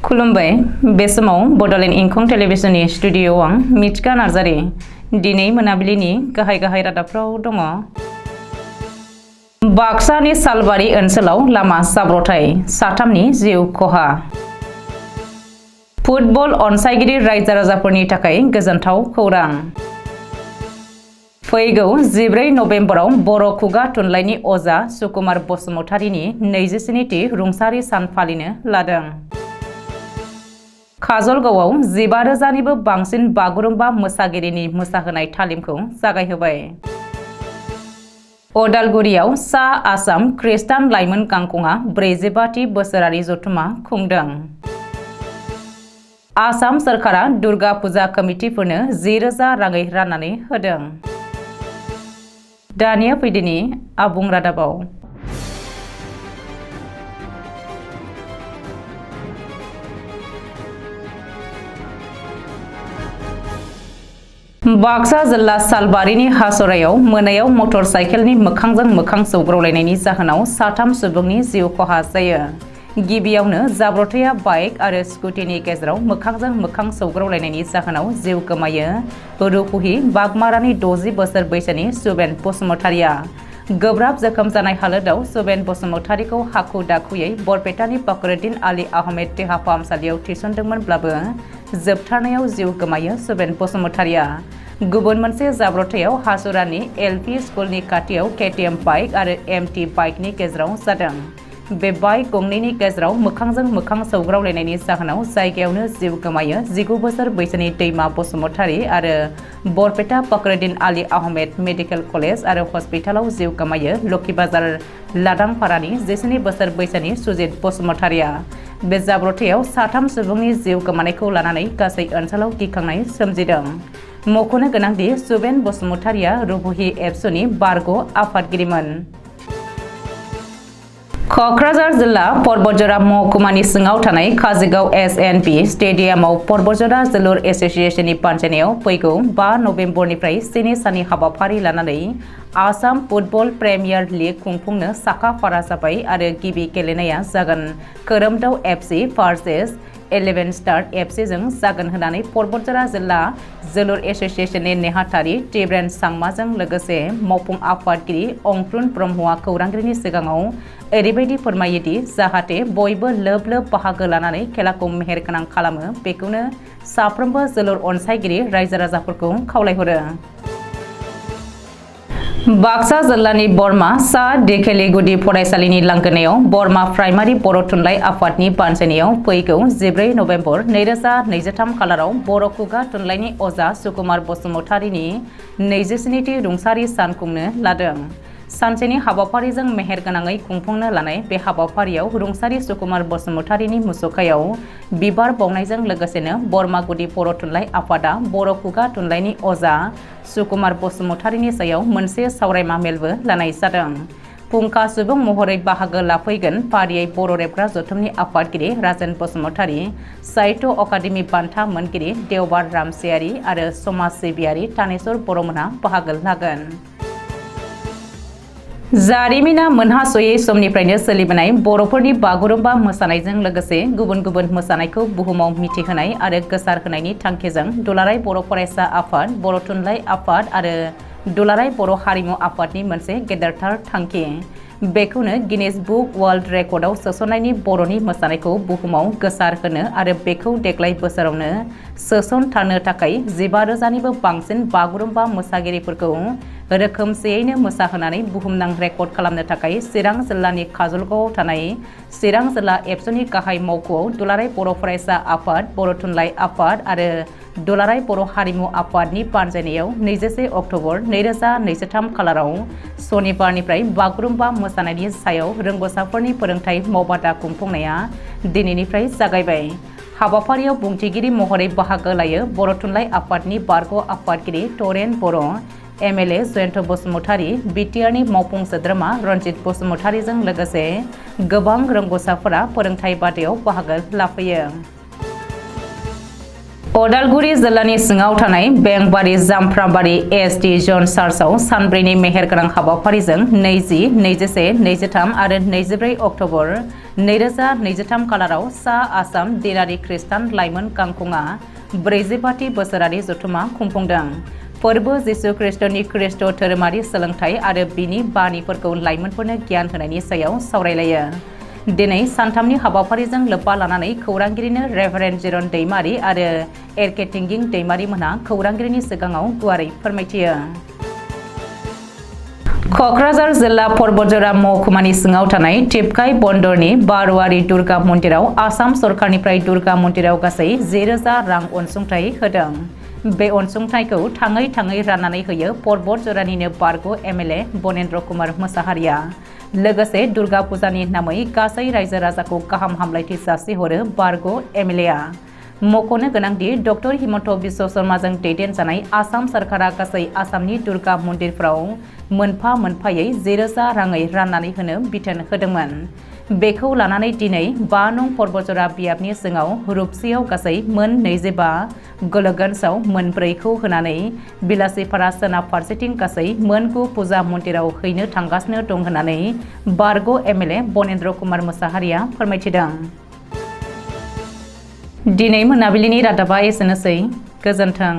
खुलुमबाय बे समाव बड'लेण्ड इंखं टेलिभिजननि स्टुडिअ'आव आं मिथिका नार्जारि दिनै मोनाबिलिनि गाहाय रादाबफ्राव दङ। बाक्सानि सालबारि ओनसोलाव लामा जाब्रथाय साथामनि जिउ खहा। फुटबल अनसायगिरि रायजो राजाफोरनि थाखाय गोजोनथाव खौरां। फैगौ 14 नबेम्बराव बर' खुगा थुनलाइनि अजा सुकुमार बसुमतारीनि 27थि रुंसारि सान फालिनो लादों। काजलगावआव 15,000निबो बांसिन बागुरुम्बा मोसागिरिनि मोसाहोनाय तालिमखौ जागायहोबाय। अदालगुरियाव सा आसाम खृष्टान लाइमोन गांखंआ 45थि बोसोरारि जथुम्मा खुंदों। आसाम सोरखारा दुर्गा फुजा कमिटिफोरनो 10,000 राङै राननानै होदों। दानिया फैदिनि आबुं रादाबाव। बाक्सा जिल्ला सालबारिनि हासरायाव मोनायाव मटर साइकेलनि मोखांजों मोखां सौग्रावलायनायनि जाहोनाव 3 सुबुंनि जिउ खहा जायो। गिबियावनो जाब्रथाया बाइक आरो स्कुटिनि गेजेराव मोखांजों मोखां सौग्रावलायनायनि जाहोनाव जिउ गोमायो। रुपुहि बागमारानि 60 बोसोर बैसोनि सुबेन बसुमतारीया गोब्राब जोखोम जानाय हालोदाव सुबेन बसुमतारीखौ हाखु दाखुयै बरपेटानि फखरुद्दीन आली आहमेद देहा फाहामसालियाव थिसनदोंमोनब्लाबो जोबथारनायाव जिउ गोमायो सुबेन बसुमतारीया। गुबुन मोनसे जाब्रथायाव हासुरानि एलपि स्कुलनि खाथियाव केटिएम बाइक आरो एमटि बाइकनि गेजेराव जादों। बे बाइक गंनैनि गेजेराव मोखांजों मोखां सौग्रावलायनायनि जाहोनाव जायगायावनो जिउ गोमायो 19 बोसोर बैसोनि दैमा बसुमतारी आरो बरपेटा फखरुद्दीन आली आहमेद मेडिकेल कलेज आरो हस्पिटालाव जिउ गोमायो लोखिबाजार लादांपारानि 19 बोसोर बैसोनि सुजित बसुमतारीया। बे जाब्रथायाव 3 सुबुंनि जिउ गोमानायखौ लानानै गासै ओनसोलाव गिखांनाय सोमजिदों। मख'नो गोनांदि सुबेन बसुमतारीया रुपुहि एबसुनि बारग' आफादगिरिमोन। क'क्राझार जिल्ला परबतजरा महकुमानि सिङाव थानाय काजिगाव एसएनपि स्टेडियामाव परबतजरा जोलुर एस'सिएशननि बानजायनायाव फैगौ 5 नबेम्बरनिफ्राय 7 साननि हाबाफारि लानानै आसाम फुटबल प्रिमियार लिग खुंफुंनो साखा-फारा जाबाय आरो गिबि गेलेनाया जागोन खोरोमदाव एफसि भार्सेस 11 स्टार एफसिजों जागोन होननानै परबतजरा जिल्ला जोलुर एस'सिएशननि नेहाथारि टिब्रेन सांमाजों लोगोसे मावफुं आफादगिरि अंख्रुन ब्रह्मआ खौरांगिरिनि सिगाङाव ओरैबायदि फोरमायोदि जाहाथे बयबो लोब लोब बाहागो लानानै खेलाखौ मेहेरगोनां खालामो बेखौनो साफ्रोमबो जोलुर अनसायगिरि रायजो राजाफोरखौ खावलायहरो। बाक्सा जिल्लानि बरमा सा दैखेलि गुदि फरायसालिनि लांगोनायाव बरमा प्राइमारि बर' थुनलाइ आफादनि बानजायनायाव फैगौ 14 नबेम्बर 2023 खालाराव बर' खुगा थुनलाइनि अजा सुकुमार बसुमतारीनि 27थि रुंसारि सान खुंनो लादों। सानसेनि हाबाफारिजों मेहेरगोनाङै खुंफुंनो लानाय बे हाबाफारियाव रुंसारि सुकुमार बसुमतारीनि मुसुखायाव बिबार बावनायजों लोगोसेनो बरमा गुदि बर' थुनलाइ आफादा बर' खुगा थुनलाइनि अजा सुकुमार बसुमतारीनि सायाव मोनसे सावरायमा मेलबो लानाय जादों। फुंखा सुबुं महरै बाहागो लाफैगोन फारियै बर' रेबग्रा जथुमनि आफादगिरि राजेन बसुमतारी, साहित्य अकादेमि बान्था मोनगिरि देवबार रामसियारि आरो समाज सिबियारि तानेश्वर बर'मोनहा बाहागो लागोन। जारिमिना मोनहास'यै समनिफ्रायनो सोलिबोनाय बर'फोरनि बागुरुम्बा मोसानायजों लोगोसे गुबुन गुबुन मोसानायखौ बुहुमाव मिथिहोनाय आरो गोसारहोनायनि थांखिजों दुलाराय बर' फरायसा आफाद, बर' थुनलाइ आफाद आरो दुलाराय बर' हारिमु आफादनि मोनसे गेदेरथार थांखि। बेखौनो गिनिज बुक वर्ल्ड रेकर्डआव सोसननायनि बर'नि मोसानायखौ बुहुमाव गोसारहोनो आरो बेखौ देग्लाय बोसोरावनो सोसनथारनो थाखाय 15,000निबो बांसिन बागुरुम्बा मोसागिरिफोरखौ रोखोमसेयैनो मोसाहोनानै बुहुमनां रेकर्ड खालामनो थाखाय चिरां जिल्लानि काजलगावआव थानाय चिरां जिल्ला एबसुनि गाहाय मावख'आव दुलाराय बर' फरायसा आफाद, बर' थुनलाइ आफाद आरो दुलाराय बर' हारिमु आफादनि बानजायनायाव 21 अक्ट'बर 2023 खालाराव सनिबारनिफ्राय बागुरुम्बा मोसानायनि सायाव रोंग'साफोरनि फोरोंथाय मावबादा खुंफुंनाया दिनैनिफ्राय जागायबाय। हाबाफारियाव बुंथिगिरि महरै बाहागो लायो बर' थुनलाइ आफादनि बारग' आफादगिरि तरेन बर', एमएलए जयन्त बसुमतारी, बिटिआरनि मावफुं सोद्रोमा रनजित बसुमतारीजों लोगोसे गोबां रोंग'साफोरा फोरोंथाय बादायाव बाहागो लाफैयो। अदालगुरि जिल्लानि सिङाव थानाय बेंबारि जामफ्राबारि एसडि जन चार्चआव सानब्रैनि मेहेरगोनां हाबाफारिजों 20, 21, 23 आरो 24 अक्ट'बर 2023 खालाराव सा आसाम दिनारि खृष्टान लाइमोन गांखंआ 45थि बोसोरारि जथुमा खुंफुंदों। फोरबो जिसु खृष्टनि खृष्ट धोरोमारि सोलोंथाइ आरो बिनि बानिफोरखौ लाइमोनफोरनो गियान होनायनि सायाव सावरायलायो। दिनै सानथामनि हाबाफारिजों लोब्बा लानानै खौरांगिरिनो रेभारेन्ड जिरन दैमारि आरो एरकेटिंगिं दैमारि मोनहा खौरांगिरिनि सिगाङाव गुवारै फोरमायथियो। क'क्राझार जिल्ला परबतजरा महकुमानि सिङाव थानाय टिपकाइ बन्दरनि बारवारि दुर्गा मन्दिराव आसाम सरकारनिफ्राय दुर्गा मन्दिराव गासै 10,000 रां अनसुंथाइ होदों। बे अनसुंथाइखौ थाङै राननानै होयो परबतजरानिनो बारग' एमएलए बनेन्द्र कुमार मोसाहारिया। लोगोसे दुर्गा फुजानि नामै गासै रायजो राजाखौ गाहाम हामलायथि जासिहरो बारग' एमएलएआ। मख'नो गोनांदि डक्टर हिमन्त बिश्व शर्माजों दैदेनजानाय आसाम सरकारा गासै आसामनि दुर्गा मन्दिरफ्राव मोनफा मोनफायै 10,000 राङै राननानै होनो बिथोन होदोंमोन। बेखौ लानानै दिनै 5 नं परबतजरा बियाबनि सिङाव रुपसियाव गासै मोन 25, गलगन्जआव मोन 4खौ होनानै बिलासिपारा सोनाब फारसेथिं गासै मोन 9 फुजा मन्दिराव हैनो थांगासिनो दं होननानै बारग' एमएलए बनेन्द्र कुमार मोसाहारिया फोरमायथिदों। दिनै मोनाबिलिनि रादाबा एसेनोसै। गोजोन्थों।